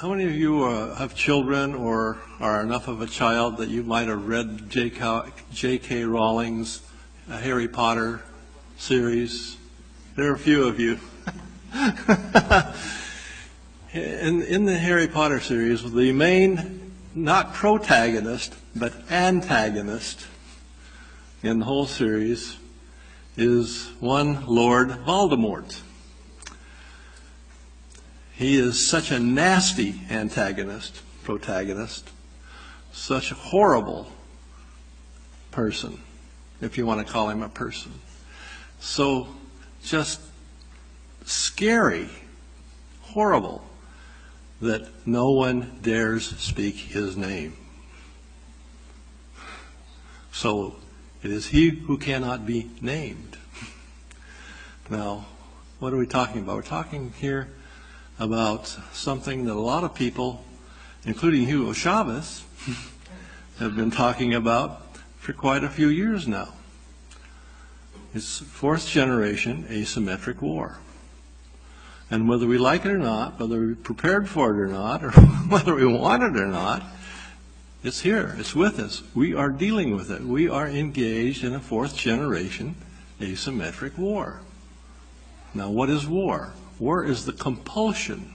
How many of you have children or are enough of a child that you might have read J.K. Rowling's Harry Potter series? There are a few of you. In the Harry Potter series, the main, not protagonist, but antagonist in the whole series is one Lord Voldemort. He is such a nasty protagonist, such a horrible person, if you want to call him a person. So just scary, horrible, that no one dares speak his name. So it is he who cannot be named. Now, what are we talking about? We're talking here about something that a lot of people, including Hugo Chavez, have been talking about for quite a few years now. It's fourth generation asymmetric war. And whether we like it or not, whether we're prepared for it or not, or whether we want it or not, it's here, it's with us. We are dealing with it. We are engaged in a fourth generation asymmetric war. Now, what is war? War is the compulsion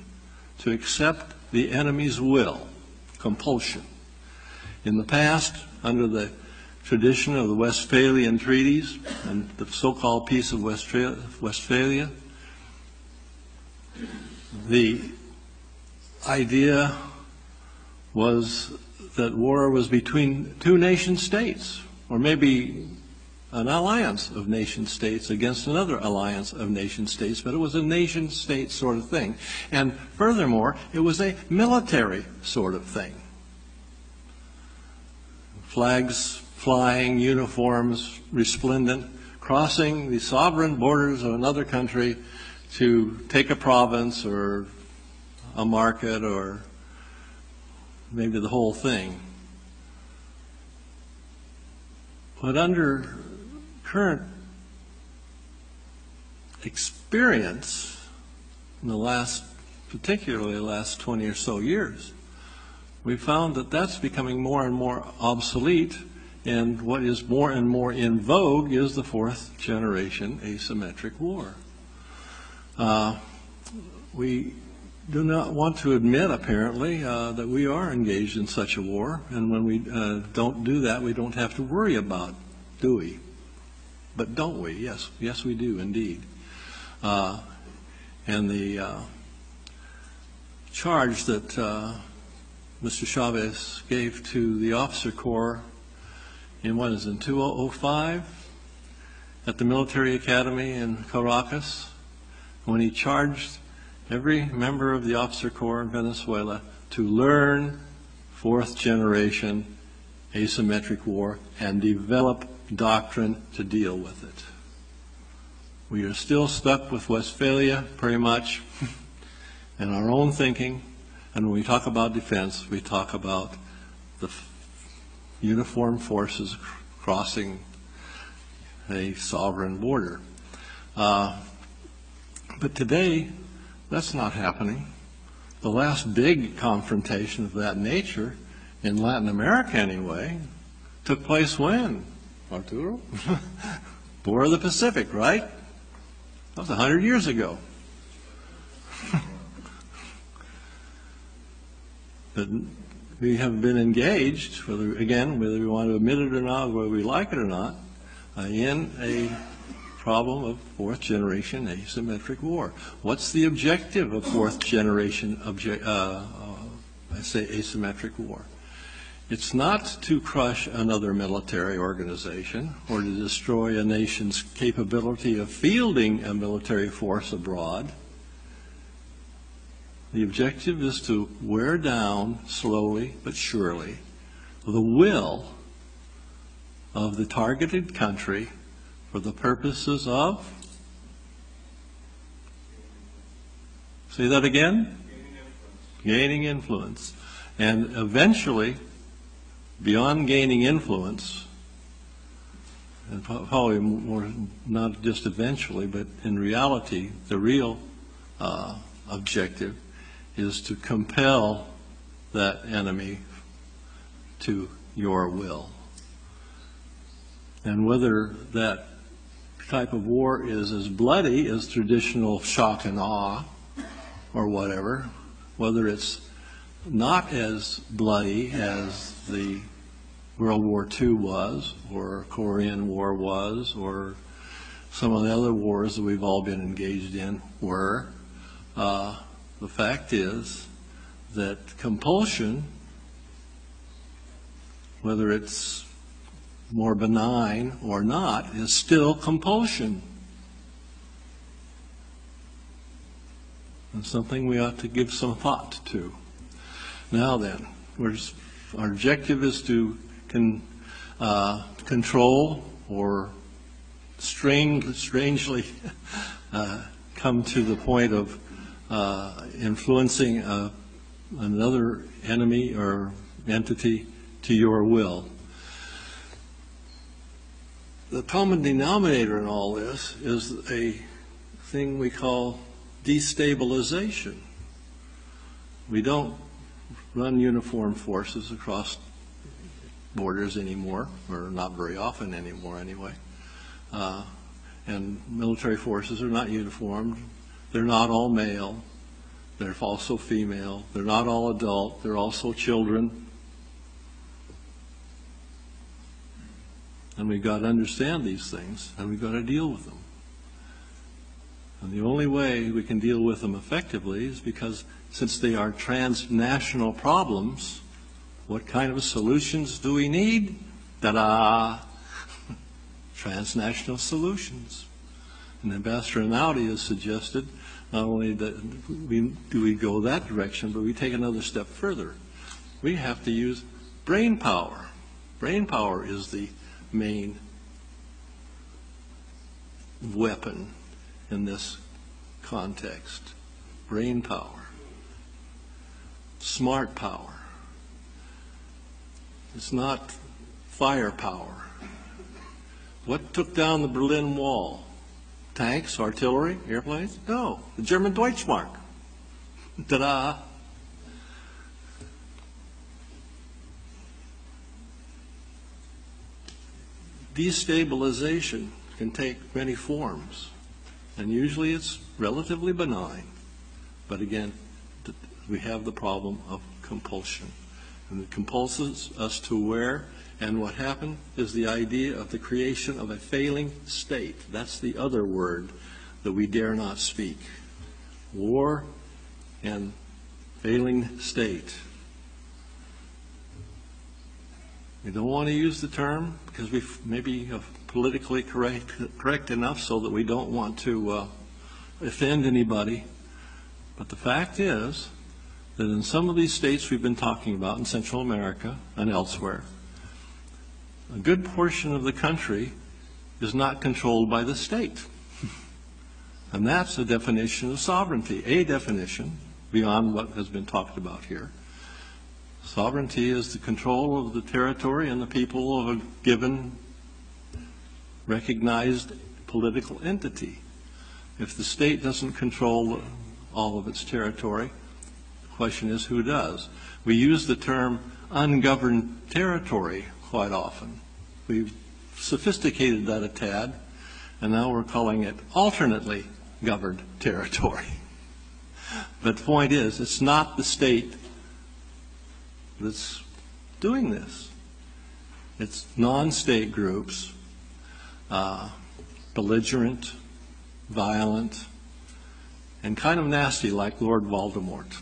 to accept the enemy's will, compulsion. In the past, under the tradition of the Westphalian treaties and the so-called Peace of Westphalia, the idea was that war was between two nation states, or maybe an alliance of nation states against another alliance of nation states, but it was a nation state sort of thing. And furthermore, it was a military sort of thing. Flags flying, uniforms resplendent, crossing the sovereign borders of another country to take a province or a market or maybe the whole thing. But under current experience in the last, particularly the last 20 or so years, we found that that's becoming more and more obsolete, and what is more and more in vogue is the fourth generation asymmetric war. We do not want to admit, apparently, that we are engaged in such a war, and when we don't do that, we don't have to worry about, do we? But don't we? Yes, yes we do indeed. And the charge that Mr. Chavez gave to the officer corps in 2005 at the military academy in Caracas, when he charged every member of the officer corps in Venezuela to learn fourth generation asymmetric war and develop doctrine to deal with it. We are still stuck with Westphalia, pretty much, in our own thinking, and when we talk about defense, we talk about the uniformed forces crossing a sovereign border. But today, that's not happening. The last big confrontation of that nature, in Latin America anyway, took place when? Arturo? War of the Pacific, right? That was 100 years ago. But we have been engaged, whether we want to admit it or not, whether we like it or not, in a problem of fourth generation asymmetric war. What's the objective of fourth generation asymmetric war? It's not to crush another military organization or to destroy a nation's capability of fielding a military force abroad. The objective is to wear down, slowly but surely, the will of the targeted country for the purposes of, say that again? Gaining influence. And eventually, beyond gaining influence, and probably more, not just eventually, but in reality, the real objective is to compel that enemy to your will. And whether that type of war is as bloody as traditional shock and awe or whatever, whether it's not as bloody as the World War II was, or Korean War was, or some of the other wars that we've all been engaged in were, the fact is that compulsion, whether it's more benign or not, is still compulsion. And something we ought to give some thought to. Now then, our objective is to control or strangely come to the point of influencing another enemy or entity to your will. The common denominator in all this is a thing we call destabilization. We don't run uniformed forces across borders anymore, or not very often anymore anyway. And military forces are not uniformed. They're not all male. They're also female. They're not all adult. They're also children. And we've got to understand these things, and we've got to deal with them. And the only way we can deal with them effectively is because, since they are transnational problems, what kind of solutions do we need? Ta-da! Transnational solutions. And Ambassador Naudi has suggested not only that we go that direction, but we take another step further. We have to use brain power. Brain power is the main weapon in this context. Brain power. Smart power. It's not firepower. What took down the Berlin Wall? Tanks, artillery, airplanes? No, the German Deutschmark. Ta-da! Destabilization can take many forms, and usually it's relatively benign. But again, we have the problem of compulsion. And it compulses us to where, and what happened is the idea of the creation of a failing state. That's the other word that we dare not speak. War and failing state. We don't want to use the term because we maybe politically correct enough so that we don't want to offend anybody. But the fact is that in some of these states we've been talking about in Central America and elsewhere, a good portion of the country is not controlled by the state. And that's a definition of sovereignty, a definition beyond what has been talked about here. Sovereignty is the control of the territory and the people of a given recognized political entity. If the state doesn't control all of its territory, the question is who does? We use the term ungoverned territory quite often. We've sophisticated that a tad, and now we're calling it alternately governed territory. But the point is, it's not the state that's doing this. It's non-state groups, belligerent, violent, and kind of nasty like Lord Voldemort.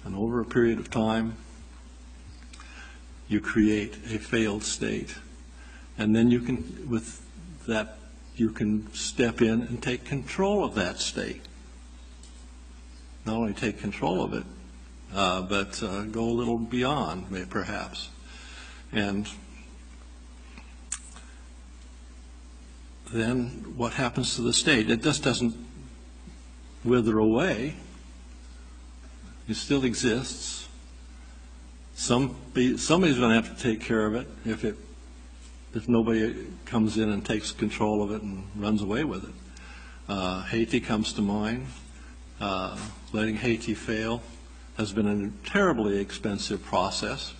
And over a period of time, you create a failed state. And then you can, with that, you can step in and take control of that state. Not only take control of it, but go a little beyond, perhaps. And then what happens to the state? It just doesn't wither away. It still exists. Somebody's going to have to take care of it if nobody comes in and takes control of it and runs away with it. Haiti comes to mind. letting Haiti fail has been a terribly expensive process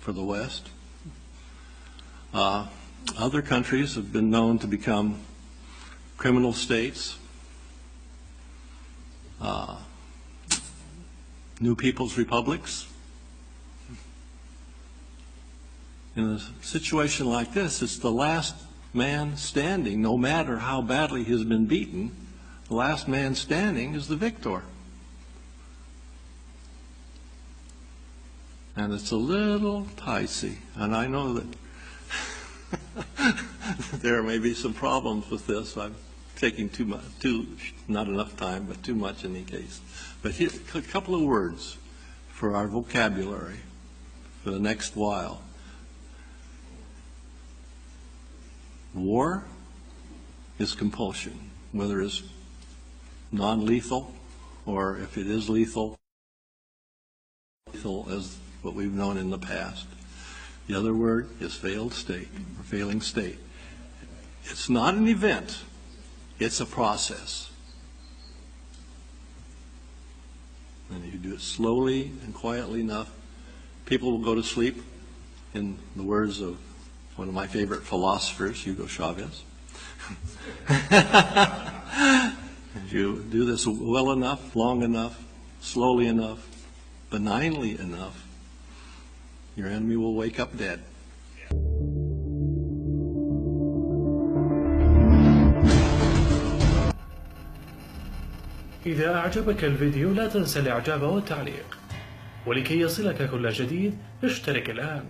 for the West. Other countries have been known to become criminal states. New people's republics. In a situation like this, it's the last man standing, no matter how badly he's been beaten, the last man standing is the victor. And it's a little dicey, and I know that there may be some problems with this. I'm taking too much, not enough time, but too much in any case. But here, a couple of words for our vocabulary for the next while. War is compulsion, whether it's non-lethal or if it is lethal as what we've known in the past. The other word is failed state or failing state. It's not an event, it's a process. And if you do it slowly and quietly enough, people will go to sleep, in the words of one of my favorite philosophers, Hugo Chavez. If you do this well enough, long enough, slowly enough, benignly enough, your enemy will wake up dead. إذا أعجبك الفيديو لا تنسى الإعجاب والتعليق، ولكي يصلك كل جديد اشترك الآن.